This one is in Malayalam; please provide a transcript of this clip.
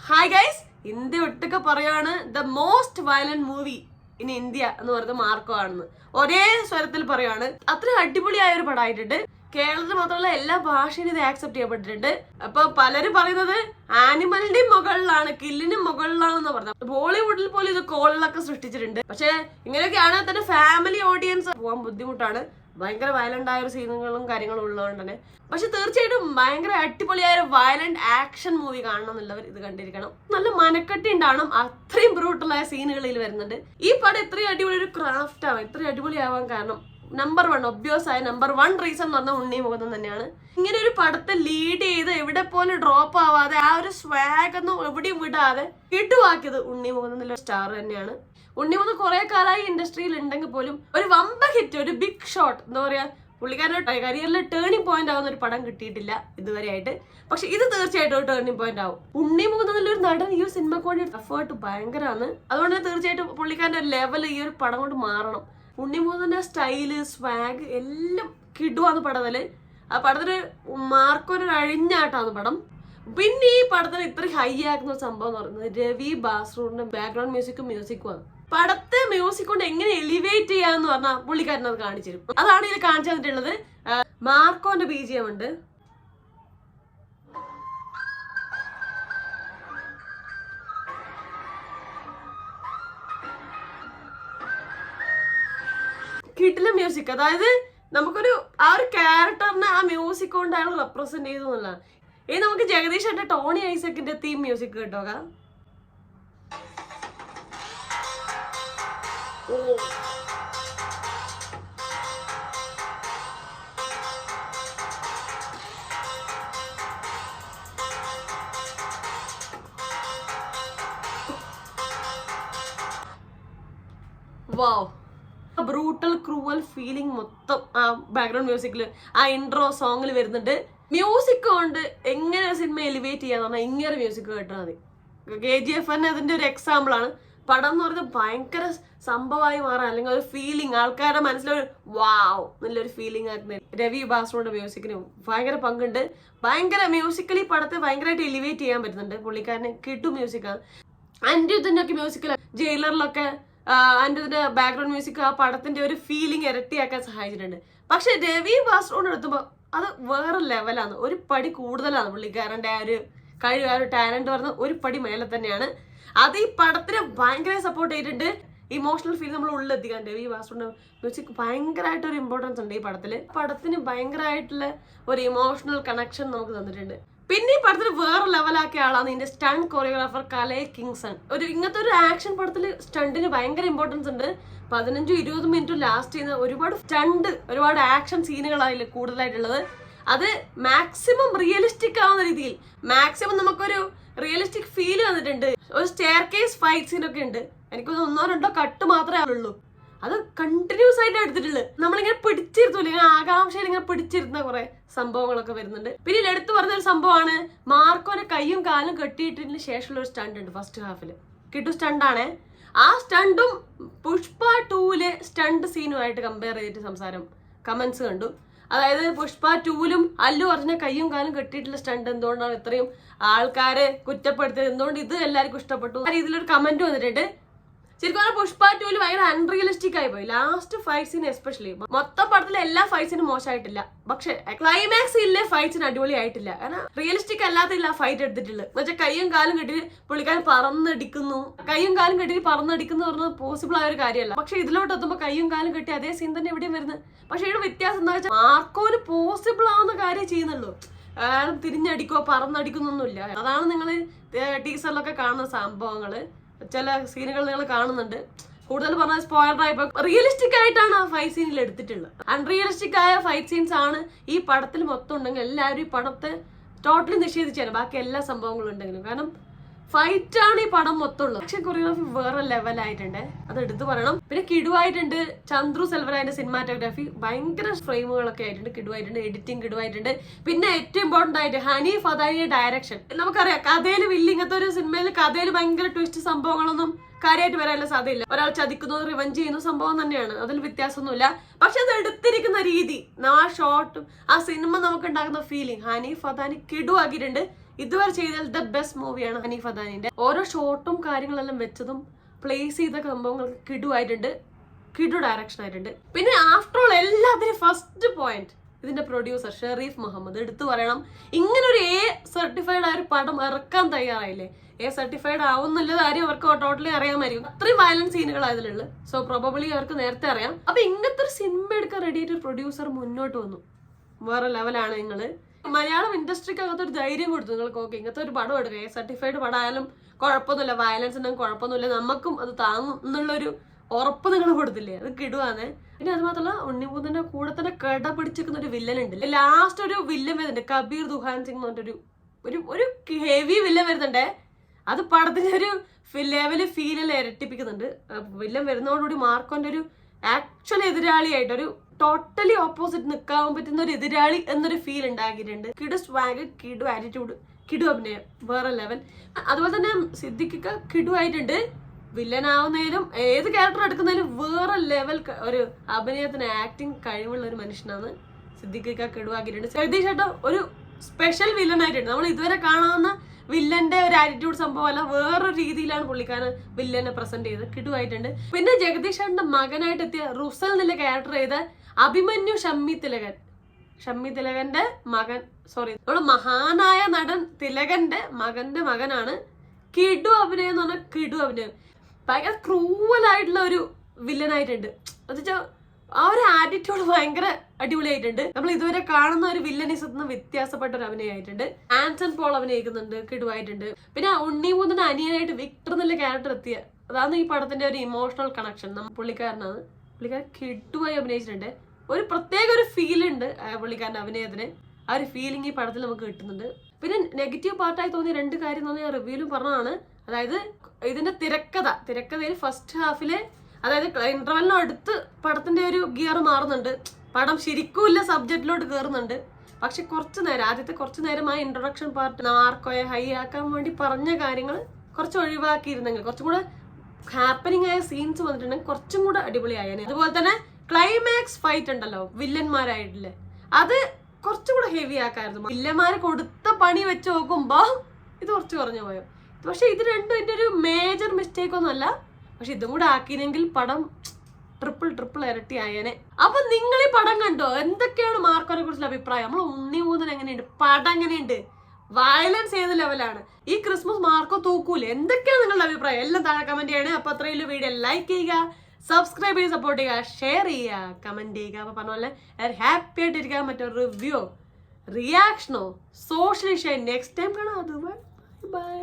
ഹായ് ഗൈസ്, ഇന്ത്യ ഒട്ടൊക്കെ പറയാണ് the most violent movie in India എന്ന് പറയുന്നത് മാർക്കോ ആണെന്ന് ഒരേ സ്വരത്തിൽ പറയാണ്. അത്ര അടിപൊളിയായ ഒരു പടമായിട്ടുണ്ട്. കേരളത്തിൽ മാത്രമല്ല എല്ലാ ഭാഷയിലും ഇത് ആക്സെപ്റ്റ് ചെയ്യപ്പെട്ടിട്ടുണ്ട്. അപ്പൊ പലരും പറയുന്നത് ആനിമലിന്റെയും മുകളിലാണ്, കില്ലിനും മുകളിലാണെന്ന് പറഞ്ഞത്. ബോളിവുഡിൽ പോലും ഇത് കോളിലൊക്കെ സൃഷ്ടിച്ചിട്ടുണ്ട്. പക്ഷെ ഇങ്ങനെയൊക്കെയാണെങ്കിൽ തന്നെ ഫാമിലി ഓഡിയൻസ് പോകാൻ ബുദ്ധിമുട്ടാണ്. ഭയങ്കര വയലന്റ് ആയ ഒരു സീനുകളും കാര്യങ്ങളും ഉള്ളതുകൊണ്ട് തന്നെ. പക്ഷെ തീർച്ചയായിട്ടും ഭയങ്കര അടിപൊളിയായ ഒരു വയലന്റ് ആക്ഷൻ മൂവി കാണണം എന്നുള്ളവർ ഇത് കണ്ടിരിക്കണം. നല്ല മനക്കെട്ടി ഉണ്ടാവണം. അത്രയും ബ്രൂട്ടലായ സീനുകളിൽ വരുന്നുണ്ട്. ഈ പടം ഇത്രയും അടിപൊളി ഒരു ക്രാഫ്റ്റ് ആവാൻ, ഇത്രയും അടിപൊളിയാവാൻ കാരണം നമ്പർ 1 ഒബ്വിയസ് ആയ നമ്പർ 1 റീസൺ എന്ന് പറഞ്ഞാൽ ഉണ്ണി മുകുന്ദൻ തന്നെയാണ്. ഇങ്ങനെ ഒരു പടത്തെ ലീഡ് ചെയ്ത് എവിടെ പോലും ഡ്രോപ്പ് ആവാതെ ആ ഒരു സ്വാഗ് ഒന്നും എവിടെയും വിടാതെ ഇട്ടുവാക്കിയത് ഉണ്ണി മുകുന്ദൻ എന്നുള്ള സ്റ്റാർ തന്നെയാണ്. ഉണ്ണി മുകുന്ദൻ കുറെ കാലമായി ഇൻഡസ്ട്രിയിൽ ഉണ്ടെങ്കിൽ പോലും ഒരു വമ്പ ഹിറ്റ്, ഒരു ബിഗ് ഷോട്ട്, എന്താ പറയാ, പുള്ളിക്കാരുടെ കരിയറിലെ ടേണിംഗ് പോയിന്റ് ആവുന്ന ഒരു പടം കിട്ടിയിട്ടില്ല ഇതുവരെ ആയിട്ട്. പക്ഷെ ഇത് തീർച്ചയായിട്ടും ഒരു ടേണിംഗ് പോയിന്റ് ആവും. ഉണ്ണി മുകുന്ദൻ ഒരു നടൻ ഈ ഒരു സിനിമക്ക് വേണ്ടി എഫേർട്ട് ഭയങ്കരമാണ്. അതുകൊണ്ട് തന്നെ തീർച്ചയായിട്ടും പുള്ളിക്കാരന്റെ ഒരു ലെവൽ ഈ ഒരു പടം കൊണ്ട് മാറണം. ഉണ്ണി മുകുന്ദന്റെ സ്റ്റൈല്, സ്വാഗ് എല്ലാം കിടുവാന്ന് പടത്തില്. ആ പടത്തിന് മാർക്കൊരു അഴിഞ്ഞാട്ടാണ് പടം. പിന്നെ ഈ പടത്തിന് ഇത്ര ഹൈ ആക്കുന്ന ഒരു സംഭവം എന്ന് പറയുന്നത് രവി ബാസ്രൂറിന്റെ ബാക്ക്ഗ്രൗണ്ട് മ്യൂസിക്കുമാണ്. പടത്തെ മ്യൂസിക് കൊണ്ട് എങ്ങനെ എലിവേറ്റ് ചെയ്യാന്ന് പറഞ്ഞാൽ പുള്ളിക്കാരൻ അത് കാണിച്ചിരും. അതാണ് ഇതിൽ കാണിച്ചു തന്നിട്ടുള്ളത്. മാർക്കോന്റെ BGM ഉണ്ട്. കിട്ടില്ല മ്യൂസിക്, അതായത് നമുക്കൊരു ആ ഒരു ക്യാരക്ടറിനെ ആ മ്യൂസിക് കൊണ്ട് അയാൾ റെപ്രസെന്റ് ചെയ്തു എന്നുള്ളതാണ്. ഇനി നമുക്ക് ജഗദീഷ് ഏട്ടൻ ടോണി ഐസക്കിന്റെ തീം മ്യൂസിക് കേട്ടോക. വാവ്, ബ്രൂട്ടൽ ക്രൂവൽ ഫീലിംഗ് മൊത്തം ആ ബാക്ക്ഗ്രൗണ്ട് മ്യൂസിക്കിൽ, ആ ഇൻട്രോ സോങ്ങിൽ വരുന്നുണ്ട്. മ്യൂസിക് കൊണ്ട് എങ്ങനെ സിനിമ എലിവേറ്റ് ചെയ്യാന്ന് പറഞ്ഞാൽ ഇങ്ങനെ മ്യൂസിക് കേട്ടാൽ മതി. KGF തന്നെ അതിന്റെ ഒരു എക്സാമ്പിൾ ആണ്. പടം എന്ന് പറയുന്നത് ഭയങ്കര സംഭവമായി മാറാൻ, അല്ലെങ്കിൽ ഒരു ഫീലിംഗ്, ആൾക്കാരുടെ മനസ്സിലൊരു വാവ് നല്ലൊരു ഫീലിംഗ് ആക്കുന്ന രവി ബാസ്രൂറിന്റെ മ്യൂസിക്കിന് ഭയങ്കര പങ്കുണ്ട്. ഭയങ്കര മ്യൂസിക്കലി പടത്തെ ഭയങ്കരമായിട്ട് എലിവേറ്റ് ചെയ്യാൻ പറ്റുന്നുണ്ട്. പുള്ളിക്കാരന് കിട്ടു മ്യൂസിക്കാണ്. അനിരുദ്ധിന്റെ ഒക്കെ മ്യൂസിക്കൽ, ജയിലറിലൊക്കെ അതിന്റെ ബാക്ക്ഗ്രൗണ്ട് മ്യൂസിക് ആ പടത്തിന്റെ ഒരു ഫീലിംഗ് ഇരട്ടിയാക്കാൻ സഹായിച്ചിട്ടുണ്ട്. പക്ഷെ രവി ബാസ്രൂറിന് എടുത്തുമ്പോൾ അത് വേറെ ലെവലാണ്, ഒരു പടി കൂടുതലാണ്. പുള്ളിക്കാരന്റെ ആ ഒരു കഴിവ്, ആ ഒരു ടാലന്റ് പറഞ്ഞ ഒരു പടി മേലെ തന്നെയാണ്. അത് ഈ പടത്തിന് ഭയങ്കര സപ്പോർട്ട് ചെയ്തിട്ടുണ്ട്. ഇമോഷണൽ ഫീൽ നമ്മൾ ഉള്ളെത്തിക്കാൻ രവി ബാസ്രൂറിന്റെ മ്യൂസിക് ഭയങ്കരമായിട്ട് ഒരു ഇമ്പോർട്ടൻസ് ഉണ്ട് ഈ പടത്തില്. പടത്തിന് ഭയങ്കരമായിട്ടുള്ള ഒരു ഇമോഷണൽ കണക്ഷൻ നമുക്ക് തന്നിട്ടുണ്ട്. പിന്നെ ഈ പടത്തിൽ വേറെ ലെവലാക്കിയ ആളാണ് ഇതിന്റെ സ്റ്റണ്ട് കൊറിയോഗ്രാഫർ കലൈ കിങ്സൺ. ഇങ്ങനത്തെ ഒരു ആക്ഷൻ പടത്തിൽ സ്റ്റണ്ടിന് ഭയങ്കര ഇമ്പോർട്ടൻസ് ഉണ്ട്. 15-20 മിനിറ്റ് ലാസ്റ്റ് ചെയ്യുന്ന ഒരുപാട് സ്റ്റണ്ട്, ഒരുപാട് ആക്ഷൻ സീനുകളായില്ല കൂടുതലായിട്ടുള്ളത്. അത് മാക്സിമം റിയലിസ്റ്റിക് ആവുന്ന രീതിയിൽ, മാക്സിമം നമുക്കൊരു റിയലിസ്റ്റിക് ഫീൽ വന്നിട്ടുണ്ട്. ഒരു സ്റ്റെയർ കേസ് ഫൈറ്റ് സീനൊക്കെ ഉണ്ട്. എനിക്കൊന്ന് 1-2 കട്ട് മാത്രമേ ഉള്ളൂ. അത് കണ്ടിന്യൂസ് ആയിട്ട് എടുത്തിട്ടുള്ളത്. നമ്മളിങ്ങനെ പിടിച്ചിരുത്തൂല, ഇങ്ങനെ ആകാംക്ഷയിൽ ഇങ്ങനെ പിടിച്ചിരുന്ന കുറെ സംഭവങ്ങളൊക്കെ വരുന്നുണ്ട്. പിന്നെ എടുത്തു പറഞ്ഞൊരു സംഭവമാണ് മാർക്കോനെ കയ്യും കാലും കെട്ടിയിട്ടതിന് ശേഷമുള്ള ഒരു സ്റ്റണ്ട് ഉണ്ട് ഫസ്റ്റ് ഹാഫിൽ. കിട്ടു സ്റ്റണ്ടാണ്. ആ സ്റ്റണ്ടും പുഷ്പ 2 സ്റ്റണ്ട് സീനുമായിട്ട് കമ്പയർ ചെയ്തിട്ട് കമന്റ്സ് കണ്ടു. അതായത് പുഷ്പ 2 അല്ലു അർജുനെ കയ്യും കാലും കെട്ടിയിട്ടുള്ള സ്റ്റണ്ട് എന്തുകൊണ്ടാണ് ഇത്രയും ആൾക്കാരെ കുറ്റപ്പെടുത്തിയത്, എന്തുകൊണ്ട് ഇത് എല്ലാവർക്കും ഇഷ്ടപ്പെട്ടു, ആ രീതിയിലൊരു കമന്റ് വന്നിട്ടുണ്ട്. ശരിക്കും പറഞ്ഞാൽ പുഷ്പ 2 ഭയങ്കര അൺറിയലിസ്റ്റിക് ആയി പോയി. Last fight scene especially. മൊത്തം പടത്തിലെ എല്ലാ ഫൈറ്റ് സീനും മോശമായിട്ടില്ല, പക്ഷെ ക്ലൈമാക്സ് ഇല്ലേ ഫൈറ്റ് സീൻ അടിപൊളി ആയിട്ടില്ല. കാരണം റിയലിസ്റ്റിക് അല്ലാത്തില്ല ഫൈറ്റ് എടുത്തിട്ടുള്ളത്. എന്നുവെച്ചാൽ കയ്യും കാലും കെട്ടി പുള്ളിക്കാരൻ പറന്നടിക്കുന്നു, കയ്യും കാലും കെട്ടി പറന്നടിക്കുന്നു പറഞ്ഞത് പോസിബിൾ ആയ ഒരു കാര്യമല്ല. പക്ഷെ ഇതിലോട്ട് എത്തുമ്പോൾ കയ്യും കാലും കെട്ടി അതേ സീൻ തന്നെ എവിടെയും വരുന്നത്. പക്ഷെ ഇവിടെ വ്യത്യാസം എന്താ വെച്ചാൽ മാർക്കോന് പോസിബിൾ ആവുന്ന കാര്യം ചെയ്യുന്നുള്ളൂ. തിരിഞ്ഞടിക്കോ പറന്നടിക്കുന്നൊന്നുമില്ല. അതാണ് നിങ്ങൾ ടീസറിലൊക്കെ കാണുന്ന സംഭവങ്ങള്. ചില സീനുകൾ നിങ്ങൾ കാണുന്നുണ്ട്. കൂടുതൽ പറഞ്ഞാൽ സ്പോയിലർ ആയപ്പോ റിയലിസ്റ്റിക് ആയിട്ടാണ് ആ ഫൈറ്റ് സീനിൽ എടുത്തിട്ടുള്ളത്. അൺറിയലിസ്റ്റിക് ആയ ഫൈറ്റ് സീൻസ് ആണ് ഈ പടത്തിൽ മൊത്തം ഉണ്ടെങ്കിൽ എല്ലാവരും ഈ പടത്തെ ടോട്ടലി നിഷേധിച്ചാണ് ബാക്കി എല്ലാ സംഭവങ്ങളും ഉണ്ടെങ്കിലും. കാരണം ഫൈറ്റ് ആണ് ഈ പടം മൊത്തം ഉള്ളത്. ആക്ഷൻ കൊറിയോഗ്രാഫി വേറെ ലെവലായിട്ടുണ്ട്, അത് എടുത്തു പറയണം. പിന്നെ കിടുവായിട്ടുണ്ട്. ചന്ദ്രു സെൽവരാജിന്റെ സിനിമാറ്റോഗ്രാഫി ഭയങ്കര ഫ്രെയിമുകളൊക്കെ ആയിട്ടുണ്ട്, കിടുവായിട്ടുണ്ട്. എഡിറ്റിംഗ് കിടുവായിട്ടുണ്ട്. പിന്നെ ഏറ്റവും ഇമ്പോർട്ടന്റ് ആയിട്ട് ഹനീഫ് അദാനിയുടെ ഡയറക്ഷൻ. നമുക്കറിയാം കഥയിൽ ഇങ്ങനത്തെ ഒരു സിനിമയിൽ കഥയിൽ ഭയങ്കര ട്വിസ്റ്റ് സംഭവങ്ങളൊന്നും കാര്യമായിട്ട് വരാനുള്ള സാധ്യതയില്ല. ഒരാൾ ചതിക്കുന്നു, റിവഞ്ച് ചെയ്യുന്ന സംഭവം തന്നെയാണ്, അതിൽ വ്യത്യാസമൊന്നുമില്ല. പക്ഷെ അത് എടുത്തിരിക്കുന്ന രീതി, ആ ഷോട്ടും ആ സിനിമ നമുക്ക് ഉണ്ടാക്കുന്ന ഫീലിംഗ് ഹനീഫ് അദാനി കിടുവാക്കിയിട്ടുണ്ട്. ഇതുവരെ ചെയ്തതിൽ ദ ബെസ്റ്റ് മൂവിയാണ് ഹനീഫ് അദാനിന്റെ. ഓരോ ഷോട്ടും കാര്യങ്ങളെല്ലാം വെച്ചതും പ്ലേസ് ചെയ്ത സംഭവങ്ങൾക്ക് കിടുവായിട്ടുണ്ട്, കിടു ഡയറക്ഷൻ ആയിട്ടുണ്ട്. പിന്നെ ആഫ്റ്റർ ഓൾ എല്ലാത്തിനും ഫസ്റ്റ് പോയിന്റ് ഇതിന്റെ പ്രൊഡ്യൂസർ ഷെരീഫ് മുഹമ്മദ് എടുത്തു പറയണം. ഇങ്ങനൊരു A സർട്ടിഫൈഡ് ആയ ഒരു പടം ഇറക്കാൻ തയ്യാറായില്ലേ. A സർട്ടിഫൈഡ് ആവുന്നുള്ള കാര്യം അവർക്ക് ടോട്ടലി അറിയാമായിരിക്കും. അത്രയും വയലന്റ് സീനുകളാണ് ഇതിലുള്ളത്. സോ പ്രോബബ്ലി അവർക്ക് നേരത്തെ അറിയാം. അപ്പൊ ഇങ്ങനത്തെ ഒരു സിനിമ എടുക്കാൻ റെഡി ആയിട്ട് പ്രൊഡ്യൂസർ മുന്നോട്ട് വന്നു. വേറെ ലെവലാണ് നിങ്ങള്. മലയാളം ഇൻഡസ്ട്രിക്ക് അകത്തൊരു ധൈര്യം കൊടുത്തു നിങ്ങൾക്ക്. ഓക്കെ, ഇങ്ങനത്തെ ഒരു പടം എടുക്കുക, A സർട്ടിഫൈഡ് പടം ആയാലും കുഴപ്പമൊന്നുമില്ല, വയലൻസ് ഉണ്ടെങ്കിൽ കുഴപ്പമൊന്നുമില്ല, നമുക്കും അത് താങ്ങും എന്നുള്ളൊരു ഉറപ്പ് നിങ്ങൾ കൊടുത്തില്ലേ, അത് കിടുവാന്ന്. പിന്നെ അത് മാത്രമല്ല ഉണ്ണിമൂന്നിന്റെ കൂടെ തന്നെ കട പിടിച്ചിരിക്കുന്ന ഒരു വില്ലൻ ഉണ്ട്. ലാസ്റ്റ് ഒരു വില്ലൻ വരുന്നുണ്ട്, കബീർ ദുഹാൻ സിംഗ് എന്ന് പറഞ്ഞൊരു ഒരു ഹെവി വില്ലൻ വരുന്നുണ്ടേ. അത് പടത്തിന്റെ ഒരു ലെവല് ഫീലെല്ലാം ഇരട്ടിപ്പിക്കുന്നുണ്ട്. വില്ലൻ വരുന്നതോടുകൂടി മാർക്കോന്റെ ഒരു ആക്ച്വൽ എതിരാളിയായിട്ട് ഒരു ടോട്ടലി ഓപ്പോസിറ്റ് നിൽക്കാൻ പറ്റുന്ന ഒരു എതിരാളി എന്നൊരു ഫീൽ ഉണ്ടാക്കിയിട്ടുണ്ട്. കിടു സ്വാഗ്, കിടു ആറ്റിറ്റ്യൂഡ്, കിടു അഭിനയം വേറെ ലെവൽ. അതുപോലെ തന്നെ സിദ്ദിഖ് കിടു ആയിട്ടുണ്ട്. വില്ലനാവുന്നതിലും ഏത് ക്യാരക്ടർ എടുക്കുന്നതിലും വേറെ ലെവൽ ഒരു അഭിനയത്തിന് ആക്ടിങ് കഴിവുള്ള ഒരു മനുഷ്യനാണ് സിദ്ദിഖ് കിടുവാക്കിയിട്ടുണ്ട്. ജഗദീഷ് ചേട്ടൻ ഒരു സ്പെഷ്യൽ വില്ലൻ ആയിട്ടുണ്ട്. നമ്മൾ ഇതുവരെ കാണാവുന്ന വില്ലന്റെ ഒരു ആറ്റിറ്റ്യൂഡ് സംഭവം അല്ല, വേറൊരു രീതിയിലാണ് പുള്ളിക്കാരൻ വില്ലനെ പ്രസന്റ് ചെയ്ത് കിടുവായിട്ടുണ്ട്. പിന്നെ ജഗദീഷ് ചേട്ടന്റെ മകനായിട്ട് എത്തിയ റുസൽ എന്നുള്ള ക്യാരക്ടർ ചെയ്ത അഭിമന്യു ഷമ്മി തിലകന്റെ മകൻ, സോറി നമ്മുടെ മഹാനായ നടൻ തിലകന്റെ മകന്റെ മകനാണ്. കിടു അഭിനയം എന്ന് പറഞ്ഞാൽ കിടു അഭിനയം. ഭയങ്കര ക്രൂവലായിട്ടുള്ള ഒരു വില്ലനായിട്ടുണ്ട്. എന്നുവെച്ചാൽ ആ ഒരു ആറ്റിറ്റ്യൂഡ് ഭയങ്കര അടിപൊളിയായിട്ടുണ്ട്. നമ്മൾ ഇതുവരെ കാണുന്ന ഒരു വില്ലനിസത്തിന് വ്യത്യാസപ്പെട്ട ഒരു അഭിനയമായിട്ടുണ്ട്. ആൻസൺ പോൾ അഭിനയിക്കുന്നുണ്ട്, കിടുവായിട്ടുണ്ട്. പിന്നെ ഉണ്ണിമൂന്നിന്റെ അനിയനായിട്ട് വിക്ടർ എന്നുള്ള ക്യാരക്ടർ എത്തിയ അതാണ് ഈ പടത്തിന്റെ ഒരു ഇമോഷണൽ കണക്ഷൻ. പുള്ളിക്കാരനാണ്. പുള്ളിക്കാരൻ കിടുവായി അഭിനയിച്ചിട്ടുണ്ട്. ഒരു പ്രത്യേക ഒരു ഫീൽ ഉണ്ട് പുള്ളിക്കാരന്റെ അഭിനയത്തിന്. ആ ഒരു ഫീലിംഗ് ഈ പടത്തിൽ നമുക്ക് കിട്ടുന്നുണ്ട്. പിന്നെ നെഗറ്റീവ് പാർട്ടായി തോന്നിയ 2 കാര്യം തോന്നിയ റിവ്യൂലും പറഞ്ഞതാണ്. അതായത് ഇതിന്റെ തിരക്കഥയിൽ ഫസ്റ്റ് ഹാഫില്, അതായത് ഇന്റർവെല്ലിന് അടുത്ത് പടത്തിന്റെ ഒരു ഗിയർ മാറുന്നുണ്ട്. പടം ശരിക്കുമില്ല സബ്ജക്റ്റിലോട്ട് കയറുന്നുണ്ട്. പക്ഷെ ആദ്യത്തെ കുറച്ചു നേരമായി ഇൻട്രൊഡക്ഷൻ പാർട്ട് നാർക്കോയെ ഹൈ ആക്കാൻ വേണ്ടി പറഞ്ഞ കാര്യങ്ങൾ കുറച്ച് ഒഴിവാക്കിയിരുന്നെങ്കിൽ, കുറച്ചും കൂടെ ഹാപ്പനിങ് ആയ സീൻസ് വന്നിട്ടുണ്ടെങ്കിൽ കുറച്ചും കൂടെ അടിപൊളിയായേനെ. അതുപോലെ തന്നെ ക്ലൈമാക്സ് ഫൈറ്റ് ഉണ്ടല്ലോ വില്ലന്മാരായിട്ടില്ലേ, അത് കുറച്ചും കൂടെ ഹെവി ആക്കായിരുന്നു. വില്ലന്മാര് കൊടുത്ത പണി വെച്ച് നോക്കുമ്പോ ഇത് കുറച്ച് കുറഞ്ഞു പോയോ. പക്ഷെ ഇത് രണ്ടും എൻ്റെ ഒരു മേജർ മിസ്റ്റേക്ക് ഒന്നും അല്ല. പക്ഷെ ഇതും കൂടെ ആക്കിയെങ്കിൽ പടം ട്രിപ്പിൾ ഇരട്ടി ആയേനെ. അപ്പൊ നിങ്ങൾ ഈ പടം കണ്ടോ? എന്തൊക്കെയാണ് മാർക്കോനെ കുറിച്ചുള്ള അഭിപ്രായം? നമ്മൾ ഉണ്ണിമൂന്നൻ എങ്ങനെയുണ്ട്, പടം എങ്ങനെയുണ്ട്, വയലൻസ് ഏത് ലെവലാണ്, ഈ ക്രിസ്മസ് മാർക്കോ തൂക്കൂലേ? എന്തൊക്കെയാണ് നിങ്ങളുടെ അഭിപ്രായം? എല്ലാം താഴെ കമന്റ് ചെയ്യണേ. അപ്പൊ അത്രയും വീഡിയോ ലൈക്ക് ചെയ്യുക, സബ്സ്ക്രൈബ് ചെയ്ത് സപ്പോർട്ട് ചെയ്യുക, ഷെയർ ചെയ്യുക, കമന്റ് ചെയ്യുക. അപ്പൊ പറഞ്ഞ പോലെ ഹാപ്പി ആയിട്ടിരിക്കാൻ മറ്റൊരു റിവ്യൂ, റിയാക്ഷനോ, സോഷ്യൽ ഷെയർ നെക്സ്റ്റ് ടൈം കാണാം. അത് ബൈ.